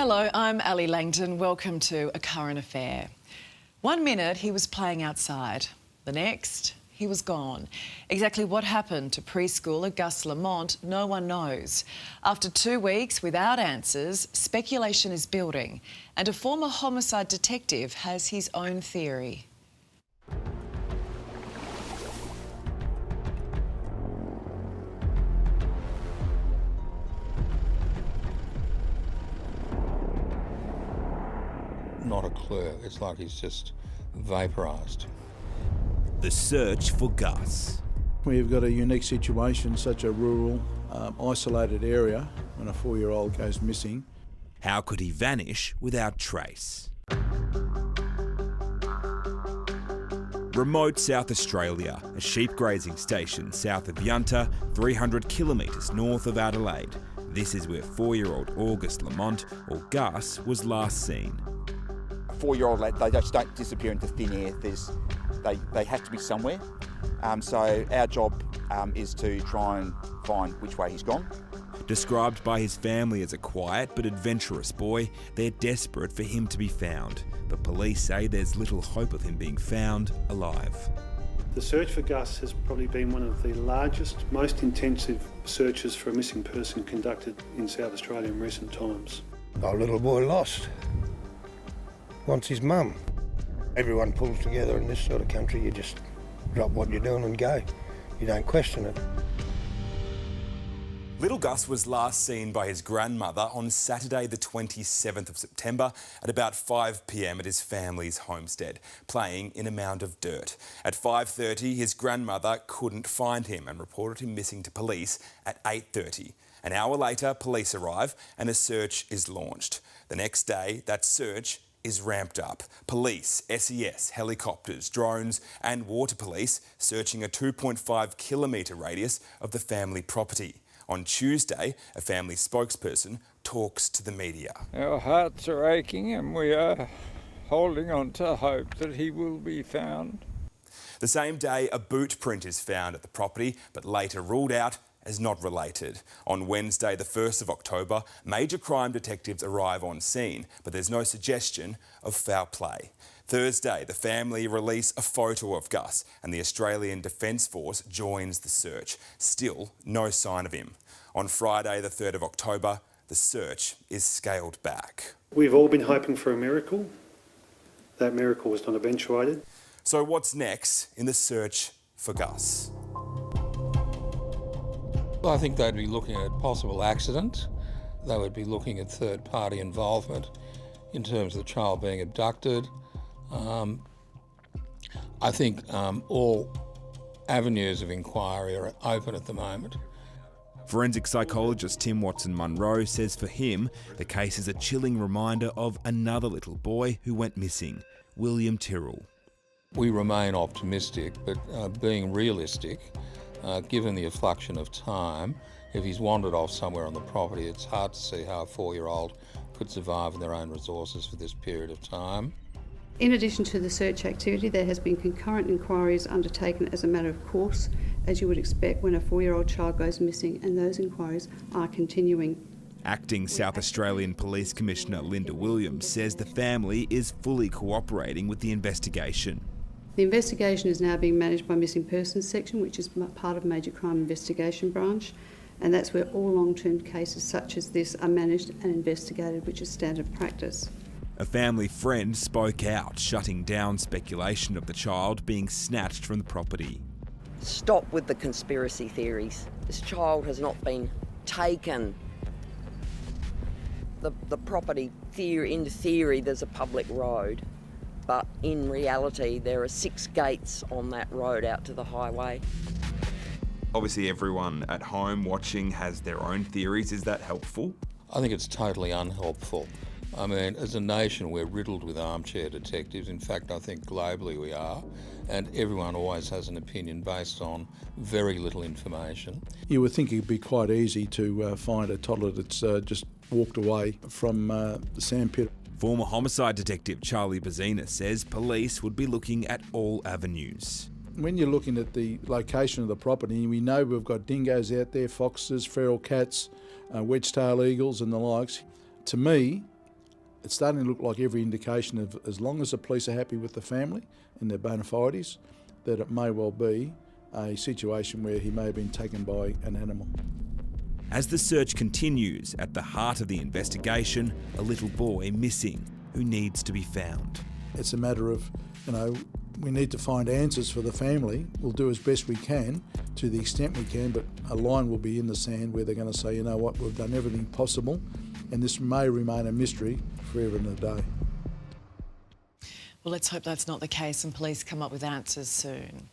Hello, I'm Ali Langdon. Welcome to A Current Affair. 1 minute he was playing outside. The next, he was gone. Exactly what happened to preschooler Gus Lamont, no one knows. After 2 weeks without answers, speculation is building, and a former homicide detective has his own theory. Not a clue. It's like he's just vaporised. The search for Gus. We've got a unique situation, such a rural, isolated area, when a 4-year-old goes missing. How could he vanish without trace? Remote South Australia, a sheep grazing station south of Yunta, 300 kilometres north of Adelaide. This is where 4-year-old August Lamont, or Gus, was last seen. 4-year-old lad, they just don't disappear into thin air. They have to be somewhere. So our job is to try and find which way he's gone. Described by his family as a quiet but adventurous boy, they're desperate for him to be found. But police say there's little hope of him being found alive. The search for Gus has probably been one of the largest, most intensive searches for a missing person conducted in South Australia in recent times. Our little boy lost. Wants his mum. Everyone pulls together in this sort of country. You just drop what you're doing and go. You don't question it. Little Gus was last seen by his grandmother on Saturday the 27th of September at about 5 p.m. at his family's homestead, playing in a mound of dirt. At 5:30, his grandmother couldn't find him and reported him missing to police at 8:30. An hour later, police arrive and a search is launched. The next day, that search is ramped up. Police, SES, helicopters, drones and water police searching a 2.5 kilometre radius of the family property. On Tuesday, a family spokesperson talks to the media. Our hearts are aching and we are holding on to hope that he will be found. The same day, a boot print is found at the property, but later ruled out as not related. On Wednesday, the 1st of October, major crime detectives arrive on scene, but there's no suggestion of foul play. Thursday, the family release a photo of Gus and the Australian Defence Force joins the search. Still, no sign of him. On Friday, the 3rd of October, the search is scaled back. We've all been hoping for a miracle. That miracle was not eventuated. So what's next in the search for Gus? I think they'd be looking at possible accident. They would be looking at third-party involvement in terms of the child being abducted. I think all avenues of inquiry are open at the moment. Forensic psychologist Tim Watson-Munro says for him, the case is a chilling reminder of another little boy who went missing, William Tyrrell. We remain optimistic, but being realistic, given the effluxion of time, if he's wandered off somewhere on the property, it's hard to see how a 4-year-old could survive on their own resources for this period of time. In addition to the search activity, there has been concurrent inquiries undertaken as a matter of course, as you would expect when a 4-year-old child goes missing, and those inquiries are continuing. Acting South Australian Police Commissioner Linda Williams says the family is fully cooperating with the investigation. The investigation is now being managed by Missing Persons Section, which is part of Major Crime Investigation Branch, and that's where all long-term cases such as this are managed and investigated, which is standard practice. A family friend spoke out, shutting down speculation of the child being snatched from the property. Stop with the conspiracy theories. This child has not been taken. The property theory, in theory, there's a public road, but in reality, there are 6 gates on that road out to the highway. Obviously, everyone at home watching has their own theories. Is that helpful? I think it's totally unhelpful. I mean, as a nation, we're riddled with armchair detectives. In fact, I think globally we are. And everyone always has an opinion based on very little information. You would think it'd be quite easy to find a toddler that's just walked away from the sandpit. Former homicide detective Charlie Bazina says police would be looking at all avenues. When you're looking at the location of the property, we know we've got dingoes out there, foxes, feral cats, wedge-tailed eagles and the likes. To me, It's starting to look like every indication of, as long as the police are happy with the family and their bona fides, that it may well be a situation where he may have been taken by an animal. As the search continues, at the heart of the investigation, a little boy missing who needs to be found. It's a matter of, we need to find answers for the family. We'll do as best we can to the extent we can, but a line will be in the sand where they're going to say, you know what, we've done everything possible, and this may remain a mystery forever and a day. Well, let's hope that's not the case and police come up with answers soon.